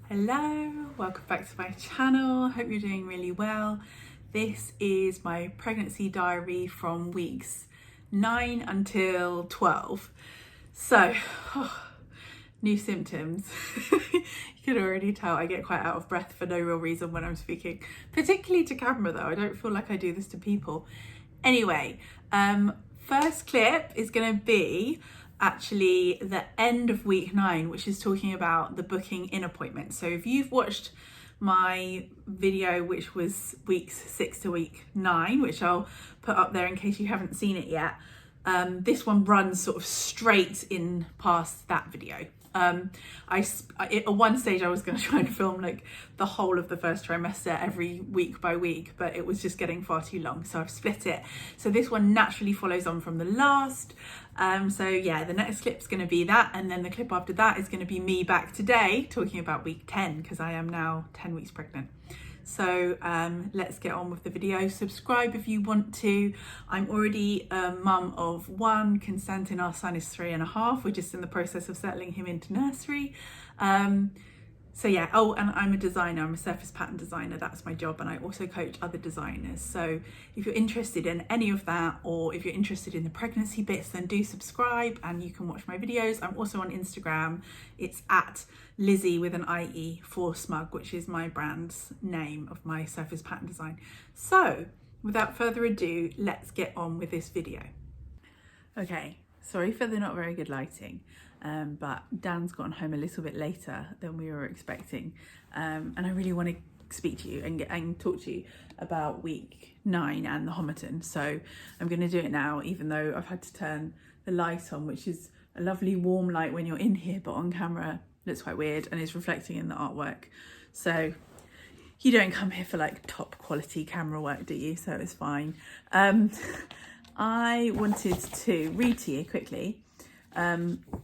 Hello, welcome back to my channel. Hope you're doing really well. This is my pregnancy diary from weeks 9 until 12. So, new symptoms. You can already tell I get quite out of breath for no real reason when I'm speaking, particularly to camera though. I don't feel like I do this to people. Anyway, first clip is going to be actually the end of week 9, which is talking about the booking in appointment. So if you've watched my video, which was weeks 6 to week 9, which I'll put up there in case you haven't seen it yet, this one runs sort of straight in past that video. At one stage I was going to try and film like the whole of the first trimester every week by week, but it was just getting far too long, so I've split it. So this one naturally follows on from the last. So yeah, the next clip's going to be that, and then the clip after that is going to be me back today talking about week 10, because I am now 10 weeks pregnant. So let's get on with the video. Subscribe if you want to. I'm already a mum of 1. Constantin, our son, is 3.5. We're just in the process of settling him into nursery. So yeah, oh, and I'm a designer. I'm a surface pattern designer. That's my job. And I also coach other designers. So if you're interested in any of that, or if you're interested in the pregnancy bits, then do subscribe and you can watch my videos. I'm also on Instagram. It's at Lizzie with an IE for Smug, which is my brand's name of my surface pattern design. So without further ado, let's get on with this video. Okay, sorry for the not very good lighting. But Dan's gotten home a little bit later than we were expecting, and I really want to speak to you and talk to you about week 9 and the Homerton. So I'm going to do it now, even though I've had to turn the light on, which is a lovely warm light when you're in here, but on camera looks quite weird and is reflecting in the artwork. So you don't come here for like top quality camera work, do you? So it's fine. I wanted to read to you quickly.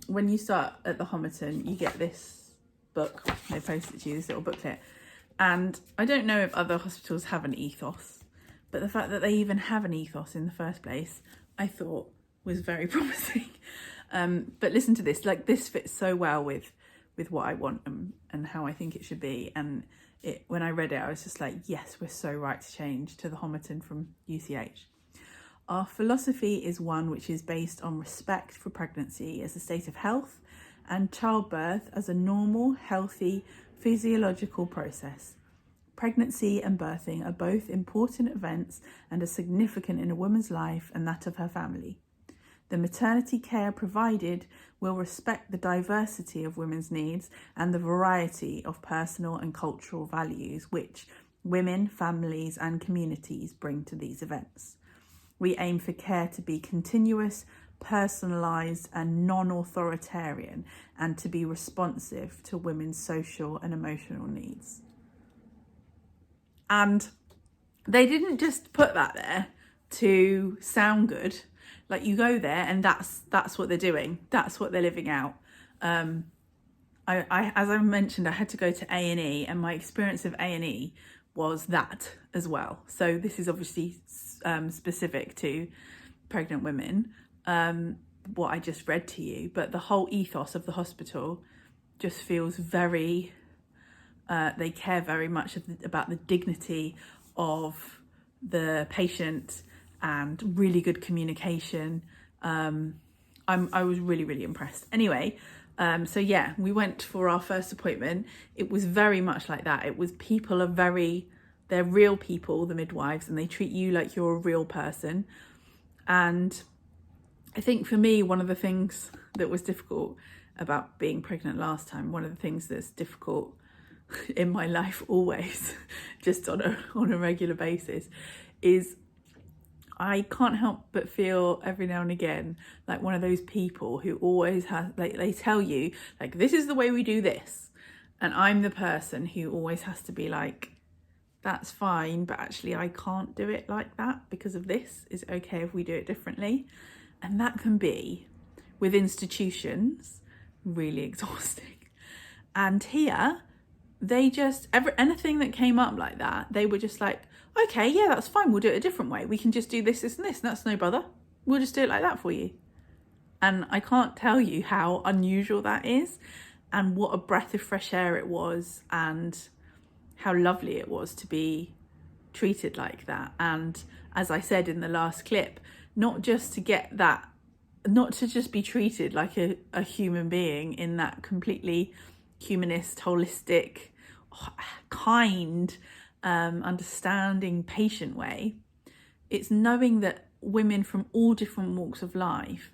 When you start at the Homerton, you get this book. They post it to you, this little booklet. And I don't know if other hospitals have an ethos, but the fact that they even have an ethos in the first place, I thought was very promising. But listen to this, like this fits so well with what I want and how I think it should be. And when I read it, I was just like, yes, we're so right to change to the Homerton from UCH. Our philosophy is one which is based on respect for pregnancy as a state of health and childbirth as a normal, healthy, physiological process. Pregnancy and birthing are both important events and are significant in a woman's life and that of her family. The maternity care provided will respect the diversity of women's needs and the variety of personal and cultural values which women, families, and communities bring to these events. We aim for care to be continuous, personalised and non-authoritarian, and to be responsive to women's social and emotional needs. And they didn't just put that there to sound good. Like, you go there and that's what they're doing. That's what they're living out. I as I mentioned, I had to go to A&E, and my experience of A&E was that as well. So this is obviously specific to pregnant women, what I just read to you, but the whole ethos of the hospital just feels very, they care very much about the dignity of the patient and really good communication. I was really, really impressed. Anyway, so yeah, we went for our first appointment. It was very much like that. It was they're real people, the midwives, and they treat you like you're a real person. And I think for me, one of the things that was difficult about being pregnant last time, one of the things that's difficult in my life always, just on a regular basis, is I can't help but feel every now and again like one of those people who always has, like, they tell you, like, this is the way we do this. And I'm the person who always has to be like, that's fine, but actually I can't do it like that because of this. Is it okay if we do it differently? And that can be, with institutions, really exhausting. And here, they just, anything that came up like that, they were just like, okay, yeah, that's fine. We'll do it a different way. We can just do this, this and this, and that's no bother. We'll just do it like that for you. And I can't tell you how unusual that is. and what a breath of fresh air it was, and how lovely it was to be treated like that. And as I said in the last clip, not just to get that, not to just be treated like a human being in that completely humanist, holistic, kind, understanding, patient way. It's knowing that women from all different walks of life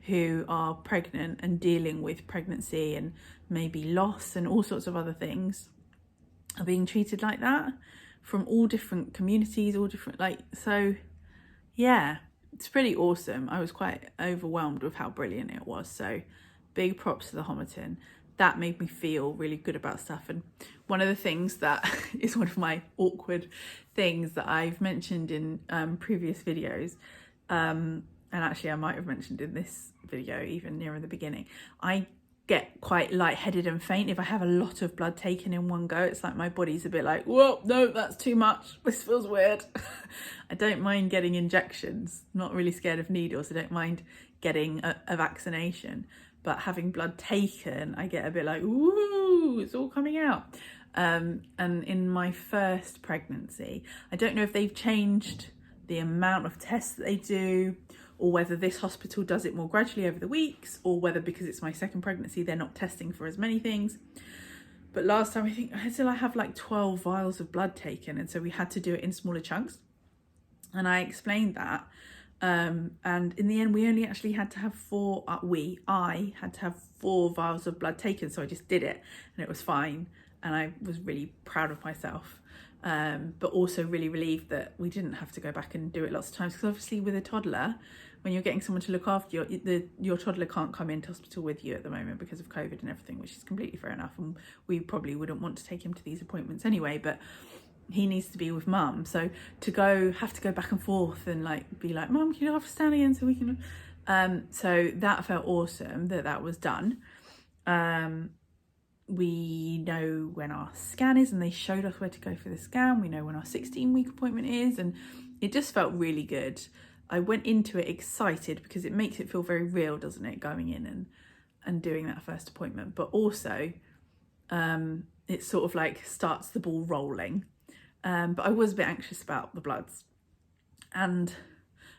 who are pregnant and dealing with pregnancy and maybe loss and all sorts of other things are being treated like that, from all different communities, all different, like, so yeah, it's pretty awesome. I was quite overwhelmed with how brilliant it was. So big props to the Homerton. That made me feel really good about stuff. And one of the things that is one of my awkward things that I've mentioned in previous videos, and actually I might have mentioned in this video even nearer the beginning, I get quite lightheaded and faint if I have a lot of blood taken in one go. It's like my body's a bit like, whoa, no, that's too much. This feels weird. I don't mind getting injections. I'm not really scared of needles. I don't mind getting a vaccination. But having blood taken, I get a bit like, ooh, it's all coming out. And in my first pregnancy, I don't know if they've changed the amount of tests that they do, or whether this hospital does it more gradually over the weeks, or whether because it's my second pregnancy, they're not testing for as many things. But last time, I think I have like 12 vials of blood taken. And so we had to do it in smaller chunks. And I explained that. And in the end, we only actually had to have I had to have 4 vials of blood taken. So I just did it and it was fine. And I was really proud of myself. But also really relieved that we didn't have to go back and do it lots of times. Because obviously with a toddler, when you're getting someone to look after you, your toddler can't come into hospital with you at the moment because of COVID and everything, which is completely fair enough. And we probably wouldn't want to take him to these appointments anyway, but he needs to be with mum. So to have to go back and forth and like be like, mum, can you have to stand again so we can, so that felt awesome that was done. We know when our scan is, and they showed us where to go for the scan. We know when our 16-week appointment is, and it just felt really good. I went into it excited because it makes it feel very real, doesn't it, going in and doing that first appointment. But also it sort of like starts the ball rolling. But I was a bit anxious about the bloods, and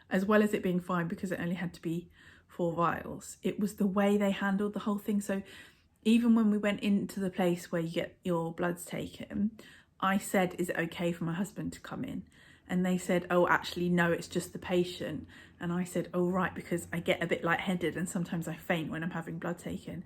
as well as it being fine because it only had to be 4 vials, it was the way they handled the whole thing. So even when we went into the place where you get your bloods taken, I said, is it okay for my husband to come in? And they said, oh, actually, no, it's just the patient. And I said, oh, right, because I get a bit lightheaded and sometimes I faint when I'm having blood taken.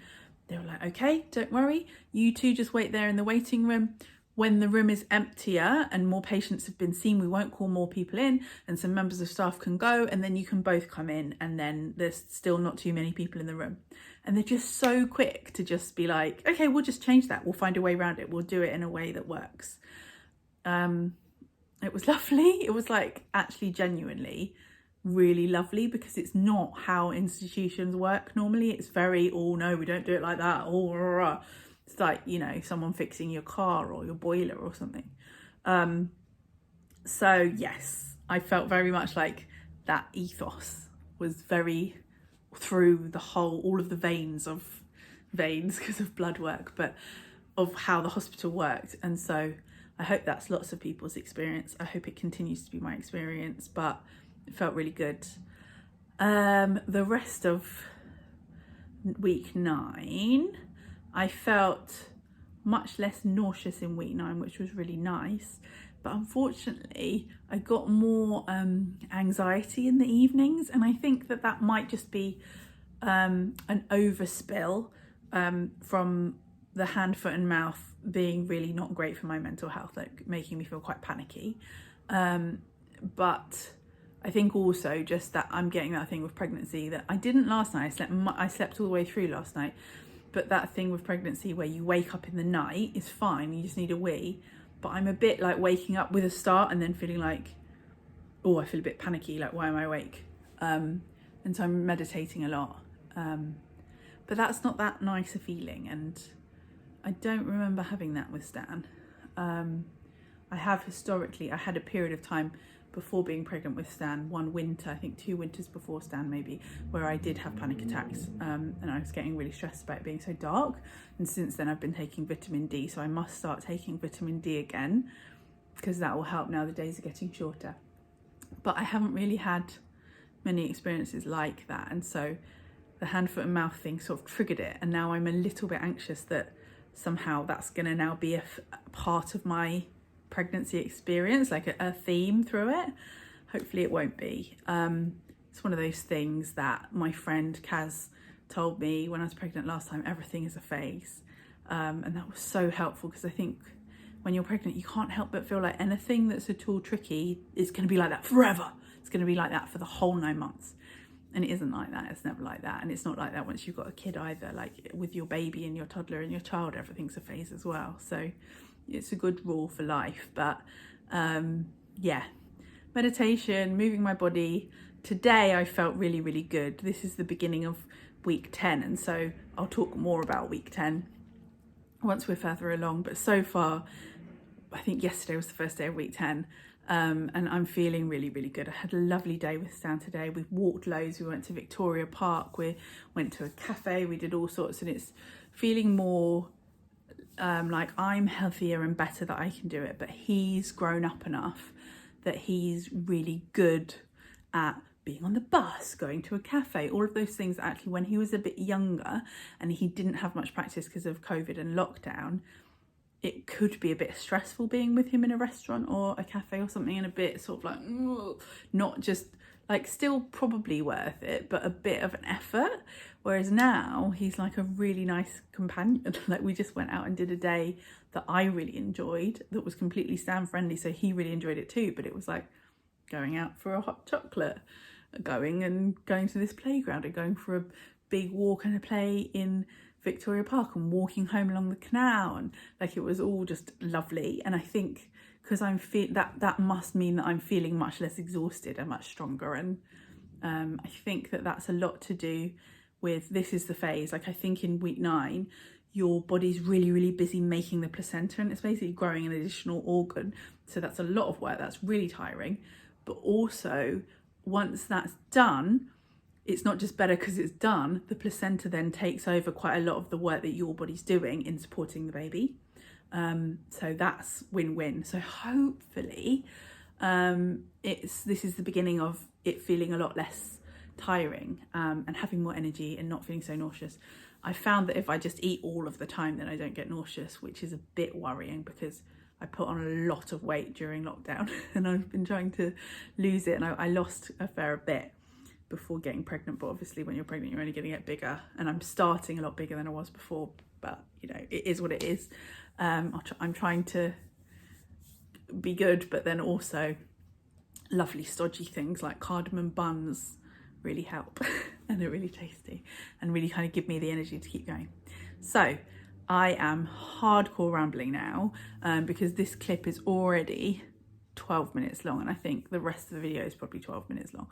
They were like, okay, don't worry. You two just wait there in the waiting room. When the room is emptier and more patients have been seen, we won't call more people in and some members of staff can go, and then you can both come in, and then there's still not too many people in the room. And they're just so quick to just be like, okay, we'll just change that. We'll find a way around it. We'll do it in a way that works. It was lovely. It was like actually genuinely really lovely, because it's not how institutions work normally. It's very, oh no, we don't do it like that. Oh, rah, rah. It's like, you know, someone fixing your car or your boiler or something. So yes, I felt very much like that ethos was very through the whole, all of the veins because of blood work, but of how the hospital worked. And so I hope that's lots of people's experience. I hope it continues to be my experience, but it felt really good. The rest of week 9, I felt much less nauseous in week 9, which was really nice. But unfortunately, I got more anxiety in the evenings. And I think that might just be an overspill from the hand, foot and mouth being really not great for my mental health, like making me feel quite panicky. But I think also just that I'm getting that thing with pregnancy that I didn't last night. I slept all the way through last night. But that thing with pregnancy where you wake up in the night is fine. You just need a wee. But I'm a bit like waking up with a start and then feeling like, oh, I feel a bit panicky. Like, why am I awake? And so I'm meditating a lot. But that's not that nice a feeling. And I don't remember having that with Stan. I have historically, I had a period of time before being pregnant with Stan, one winter, I think 2 winters before Stan maybe, where I did have panic attacks, and I was getting really stressed about it being so dark. And since then I've been taking vitamin D, so I must start taking vitamin D again, because that will help now the days are getting shorter. But I haven't really had many experiences like that, and so the hand, foot and mouth thing sort of triggered it, and now I'm a little bit anxious that somehow that's going to now be a part of my pregnancy experience, like a theme through it. Hopefully it won't be. It's one of those things that my friend Kaz told me when I was pregnant last time, everything is a phase, and that was so helpful, because I think when you're pregnant you can't help but feel like anything that's at all tricky is going to be like that forever. It's going to be like that for the whole 9 months. And it isn't like that. It's never like that. And it's not like that once you've got a kid either. Like with your baby and your toddler and your child, everything's a phase as well. So it's a good rule for life. But yeah, meditation, moving my body. Today I felt really, really good. This is the beginning of week 10. And so I'll talk more about week 10 once we're further along. But so far, I think yesterday was the first day of week 10. And I'm feeling really, really good. I had a lovely day with Stan today. We walked loads. We went to Victoria Park. We went to a cafe. We did all sorts, and it's feeling more like I'm healthier and better that I can do it. But he's grown up enough that he's really good at being on the bus, going to a cafe, all of those things that actually when he was a bit younger and he didn't have much practice because of COVID and lockdown, it could be a bit stressful being with him in a restaurant or a cafe or something, and a bit sort of like, not just like, still probably worth it, but a bit of an effort. Whereas now he's like a really nice companion. Like we just went out and did a day that I really enjoyed, that was completely Stan friendly, so he really enjoyed it too. But it was like going out for a hot chocolate, going to this playground, and going for a big walk and a play in Victoria Park, and walking home along the canal, and like it was all just lovely. And I think because that must mean that I'm feeling much less exhausted and much stronger, and I think that that's a lot to do with, this is the phase, like I think in week 9 your body's really, really busy making the placenta, and it's basically growing an additional organ, so that's a lot of work. That's really tiring. But also once that's done, it's not just better because it's done, the placenta then takes over quite a lot of the work that your body's doing in supporting the baby. So that's win-win. So hopefully this is the beginning of it feeling a lot less tiring, and having more energy and not feeling so nauseous. I found that if I just eat all of the time, then I don't get nauseous, which is a bit worrying because I put on a lot of weight during lockdown and I've been trying to lose it, and I lost a fair bit before getting pregnant. But obviously when you're pregnant you're only going to get bigger, and I'm starting a lot bigger than I was before, but you know, it is what it is. I'm trying to be good, but then also lovely stodgy things like cardamom buns really help and they're really tasty and really kind of give me the energy to keep going. So I am hardcore rambling now, because this clip is already 12 minutes long, and I think the rest of the video is probably 12 minutes long.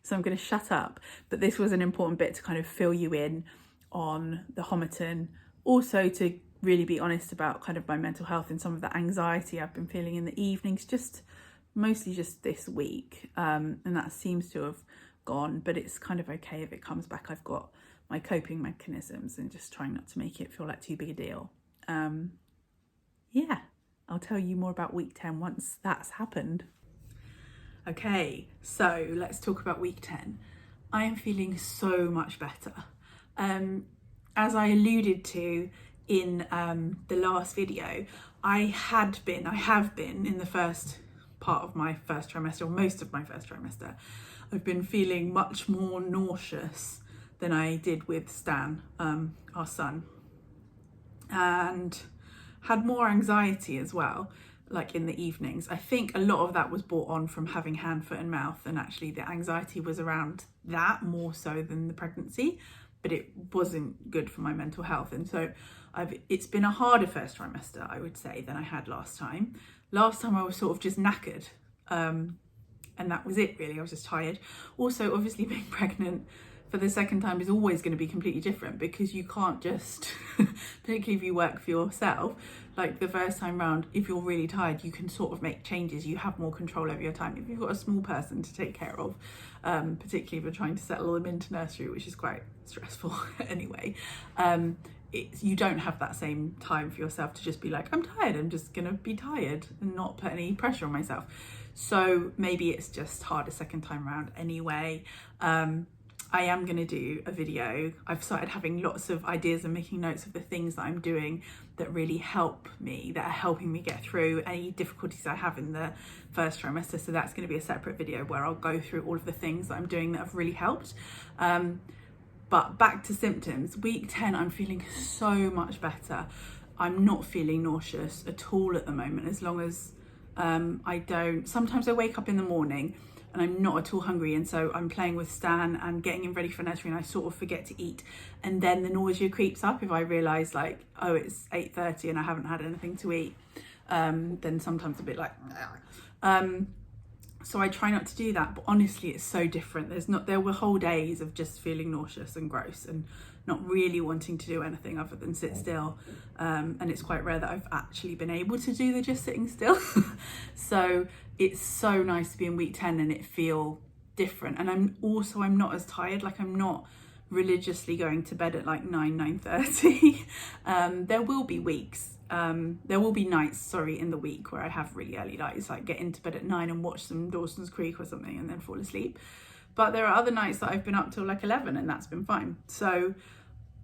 So I'm going to shut up, but this was an important bit to kind of fill you in on the Homerton, also to really be honest about kind of my mental health and some of the anxiety I've been feeling in the evenings, just mostly just this week, and that seems to have gone, but it's kind of okay if it comes back. I've got my coping mechanisms and just trying not to make it feel like too big a deal. Yeah, I'll tell you more about week 10 once that's happened. Okay, so let's talk about week 10. I am feeling so much better. As I alluded to in the last video, I have been in the first part of my first trimester, or most of my first trimester, I've been feeling much more nauseous than I did with Stan, our son, and had more anxiety as well, like in the evenings. I think a lot of that was brought on from having hand, foot and mouth, and actually the anxiety was around that more so than the pregnancy, but it wasn't good for my mental health. And so it's been a harder first trimester, I would say, than I had last time. Last time I was sort of just knackered, and that was it really. I was just tired. Also, obviously being pregnant for the second time is always going to be completely different, because you can't just, particularly if you work for yourself, like the first time round, if you're really tired, you can sort of make changes. You have more control over your time. If you've got a small person to take care of, particularly if you're trying to settle them into nursery, which is quite stressful anyway, you don't have that same time for yourself to just be like, I'm tired, I'm just gonna be tired and not put any pressure on myself. So maybe it's just harder second time around anyway. I am going to do a video. I've started having lots of ideas and making notes of the things that I'm doing that really help me, that are helping me get through any difficulties I have in the first trimester. So that's going to be a separate video where I'll go through all of the things that I'm doing that have really helped. But back to symptoms. Week 10, I'm feeling so much better. I'm not feeling nauseous at all at the moment, as long as sometimes I wake up in the morning and I'm not at all hungry, and so I'm playing with Stan and getting him ready for nursery and I sort of forget to eat, and then the nausea creeps up if I realise like, oh, it's 8:30 and I haven't had anything to eat. Then sometimes a bit like so I try not to do that, but honestly it's so different. There were whole days of just feeling nauseous and gross and not really wanting to do anything other than sit still, and it's quite rare that I've actually been able to do the just sitting still. So it's so nice to be in week 10 and it feel different, and I'm not as tired. Like, I'm not religiously going to bed at like 9:30. There will be nights in the week where I have really early nights, like get into bed at 9 and watch some Dawson's Creek or something and then fall asleep. But there are other nights that I've been up till like 11 and that's been fine. So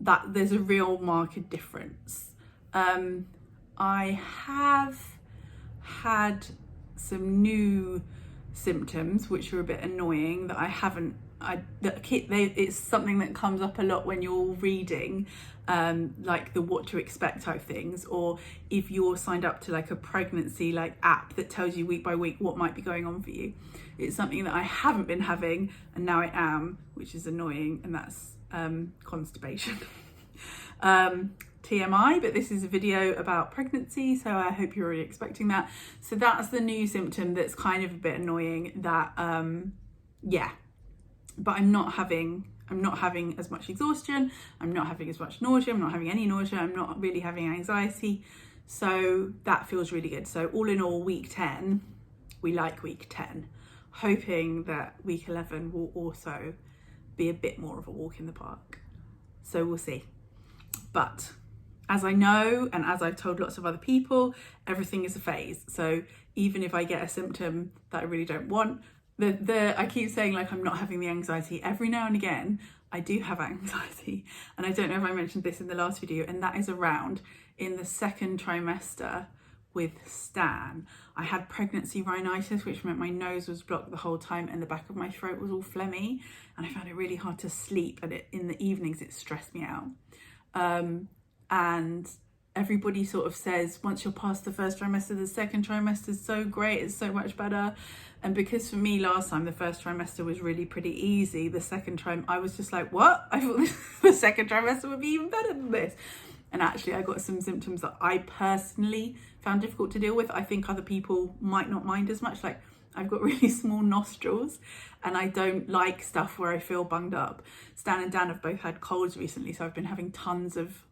that there's a real marked difference. I have had some new symptoms which are a bit annoying that it's something that comes up a lot when you're reading like the what to expect type things, or if you're signed up to like a pregnancy like app that tells you week by week what might be going on for you. It's something that I haven't been having and now I am, which is annoying, and that's constipation. TMI, but this is a video about pregnancy, so I hope you're already expecting that. So that's the new symptom that's kind of a bit annoying, that but I'm not having as much exhaustion, I'm not having as much nausea, I'm not having any nausea, I'm not really having anxiety, so that feels really good. So all in all, week 10, we like week 10, hoping that week 11 will also be a bit more of a walk in the park. So we'll see. But as I know, and as I've told lots of other people, everything is a phase. So even if I get a symptom that I really don't want, I keep saying like I'm not having the anxiety. Every now and again, I do have anxiety. And I don't know if I mentioned this in the last video, and that is around in the second trimester with Stan. I had pregnancy rhinitis, which meant my nose was blocked the whole time and the back of my throat was all phlegmy. And I found it really hard to sleep, and in the evenings it stressed me out. And everybody sort of says once you're past the first trimester, the second trimester is so great, it's so much better. And because for me last time the first trimester was really pretty easy, the second I was just like, what? I thought the second trimester would be even better than this. And actually I got some symptoms that I personally found difficult to deal with. I think other people might not mind as much. Like, I've got really small nostrils and I don't like stuff where I feel bunged up. Stan and Dan have both had colds recently, so I've been having tons of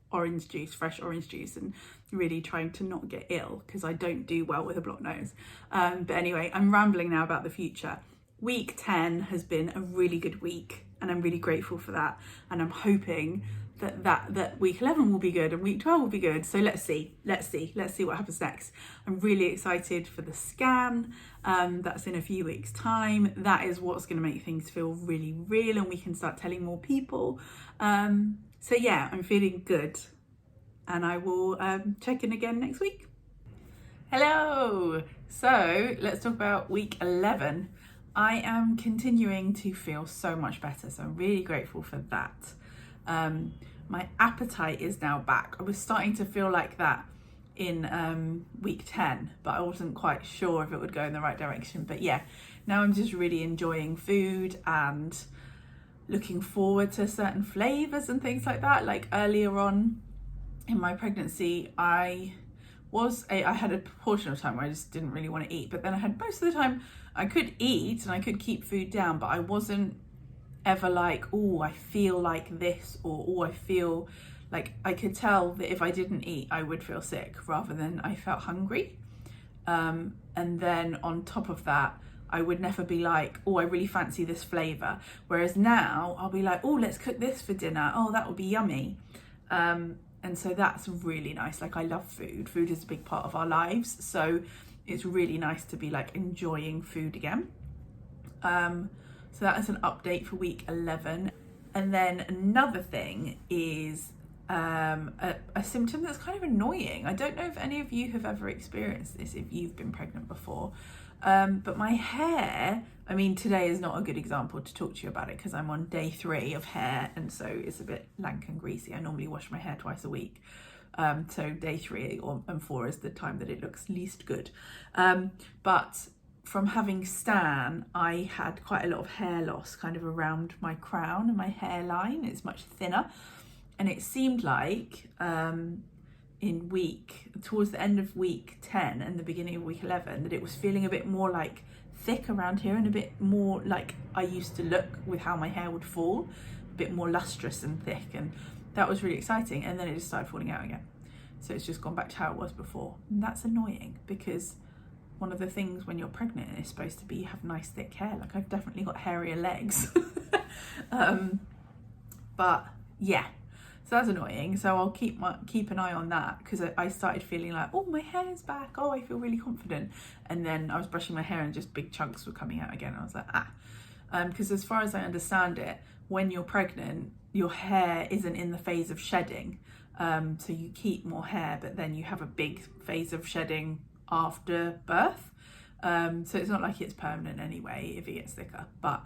fresh orange juice, and really trying to not get ill because I don't do well with a blocked nose. But anyway, I'm rambling now about the future. Week 10 has been a really good week and I'm really grateful for that. And I'm hoping that week 11 will be good and week 12 will be good. So let's see what happens next. I'm really excited for the scan. That's in a few weeks' time. That is what's going to make things feel really real and we can start telling more people. So yeah, I'm feeling good, and I will check in again next week. Hello! So let's talk about week 11. I am continuing to feel so much better, so I'm really grateful for that. My appetite is now back. I was starting to feel like that in week 10, but I wasn't quite sure if it would go in the right direction. But yeah, now I'm just really enjoying food and looking forward to certain flavors and things like that. Like earlier on in my pregnancy, I had a portion of time where I just didn't really want to eat, but then I had most of the time I could eat and I could keep food down, but I wasn't ever like, oh, I feel like this, or oh, I feel like, I could tell that if I didn't eat, I would feel sick rather than I felt hungry. And then on top of that, I would never be like, oh, I really fancy this flavour. Whereas now I'll be like, oh, let's cook this for dinner. Oh, that would be yummy. And so that's really nice. Like, I love food. Food is a big part of our lives. So it's really nice to be like enjoying food again. So that is an update for week 11. And then another thing is a symptom that's kind of annoying. I don't know if any of you have ever experienced this if you've been pregnant before. But my hair, I mean, today is not a good example to talk to you about it because I'm on day 3 of hair, and so it's a bit lank and greasy. I normally wash my hair twice a week. So day 3 and 4 is the time that it looks least good. But from having Stan, I had quite a lot of hair loss kind of around my crown and my hairline. It's much thinner. And it seemed like towards the end of week 10 and the beginning of week 11, that it was feeling a bit more like thick around here and a bit more like I used to look with how my hair would fall, a bit more lustrous and thick. And that was really exciting. And then it just started falling out again. So it's just gone back to how it was before. And that's annoying because one of the things when you're pregnant is supposed to be have nice thick hair. Like, I've definitely got hairier legs. But yeah. So that's annoying. So I'll keep an eye on that because I started feeling like, oh, my hair is back. Oh, I feel really confident. And then I was brushing my hair and just big chunks were coming out again. I was like, because as far as I understand it, when you're pregnant, your hair isn't in the phase of shedding. So you keep more hair, but then you have a big phase of shedding after birth. So it's not like it's permanent anyway if it gets thicker, but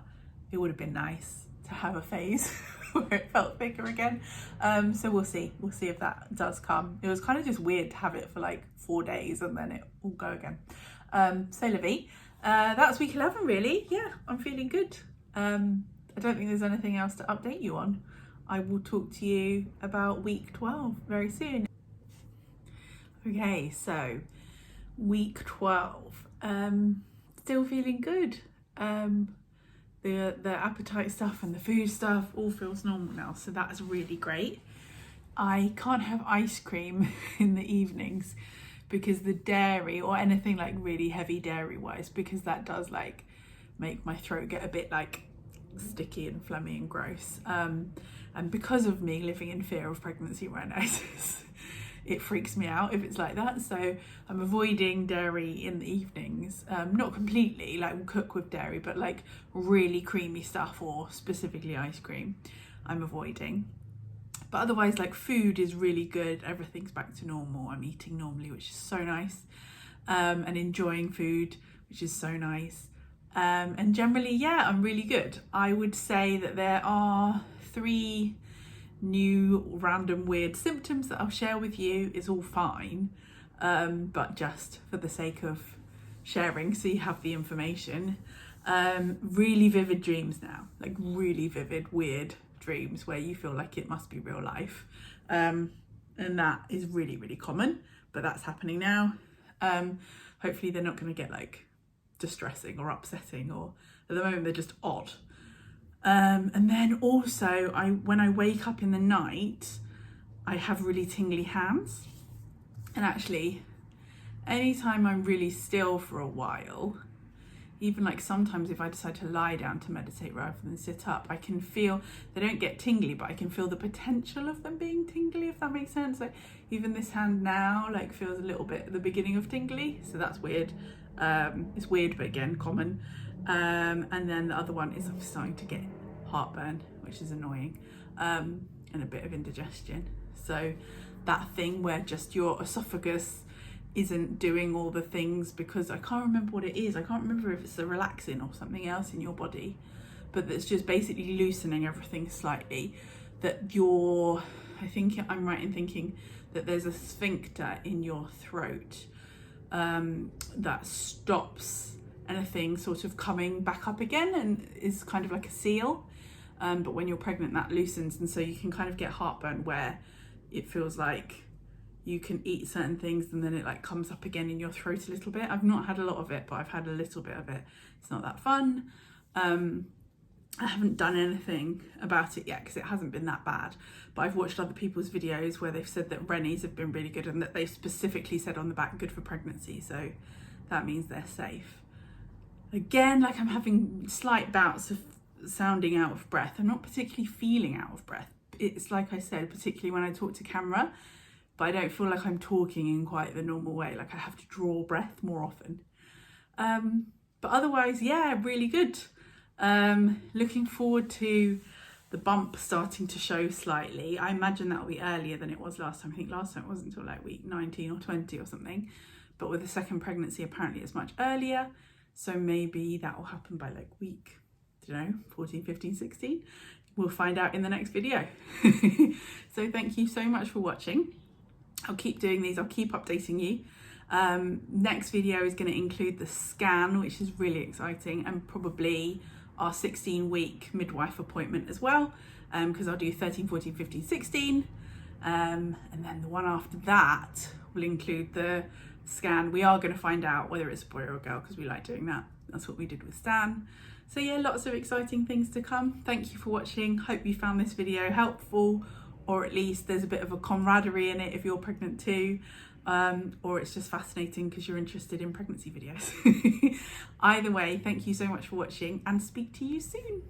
it would have been nice to have a phase where it felt thicker again. So we'll see if that does come. It was kind of just weird to have it for like 4 days and then it will go again. So Livy, that's week 11 really. Yeah, I'm feeling good. I don't think there's anything else to update you on. I will talk to you about week 12 very soon. Okay, so week 12, still feeling good. The appetite stuff and the food stuff all feels normal now, so that's really great. I can't have ice cream in the evenings because the dairy or anything like really heavy dairy wise, because that does like make my throat get a bit like sticky and phlegmy and gross. And because of me living in fear of pregnancy rhinitis, it freaks me out if it's like that. So I'm avoiding dairy in the evenings. Not completely, like we'll cook with dairy, but like really creamy stuff or specifically ice cream, I'm avoiding. But otherwise, like food is really good. Everything's back to normal. I'm eating normally, which is so nice. And enjoying food, which is so nice. And generally, yeah, I'm really good. I would say that there are 3 new random weird symptoms that I'll share with you. Is all fine, but just for the sake of sharing so you have the information. Really vivid dreams now, like really vivid weird dreams where you feel like it must be real life, and that is really, really common, but that's happening now. Hopefully they're not going to get like distressing or upsetting, or at the moment they're just odd. And then also when I wake up in the night, I have really tingly hands. And actually, anytime I'm really still for a while, even like sometimes if I decide to lie down to meditate rather than sit up, I can feel, they don't get tingly, but I can feel the potential of them being tingly, if that makes sense. Like even this hand now like feels a little bit at the beginning of tingly, so that's weird. It's weird, but again, common. And then the other one is I'm starting to get heartburn, which is annoying, and a bit of indigestion. So that thing where just your esophagus isn't doing all the things, because I can't remember what it is. I can't remember if it's a relaxin or something else in your body, but that's just basically loosening everything slightly. That I think I'm right in thinking that there's a sphincter in your throat that stops anything sort of coming back up again and is kind of like a seal. But when you're pregnant, that loosens, and so you can kind of get heartburn where it feels like you can eat certain things and then it like comes up again in your throat a little bit. I've not had a lot of it, but I've had a little bit of it. It's not that fun. I haven't done anything about it yet because it hasn't been that bad, but I've watched other people's videos where they've said that Rennies have been really good and that they've specifically said on the back good for pregnancy, so that means they're safe. Again, like, I'm having slight bouts of sounding out of breath. I'm not particularly feeling out of breath. It's like I said, particularly when I talk to camera, but I don't feel like I'm talking in quite the normal way. Like, I have to draw breath more often. But otherwise, yeah, really good. Looking forward to the bump starting to show slightly. I imagine that'll be earlier than it was last time. I think last time it wasn't until like week 19 or 20 or something. But with the second pregnancy, apparently it's much earlier. So maybe that will happen by like week, I don't know, 14, 15, 16. We'll find out in the next video. So thank you so much for watching. I'll keep doing these. I'll keep updating you. Next video is going to include the scan, which is really exciting, and probably our 16-week midwife appointment as well, because I'll do 13, 14, 15, 16. And then the one after that will include the scan. We are going to find out whether it's a boy or a girl because we like doing that. That's what we did with Stan. So yeah, lots of exciting things to come. Thank you for watching. Hope you found this video helpful, or at least there's a bit of a camaraderie in it if you're pregnant too. Or it's just fascinating because you're interested in pregnancy videos. Either way, thank you so much for watching and speak to you soon.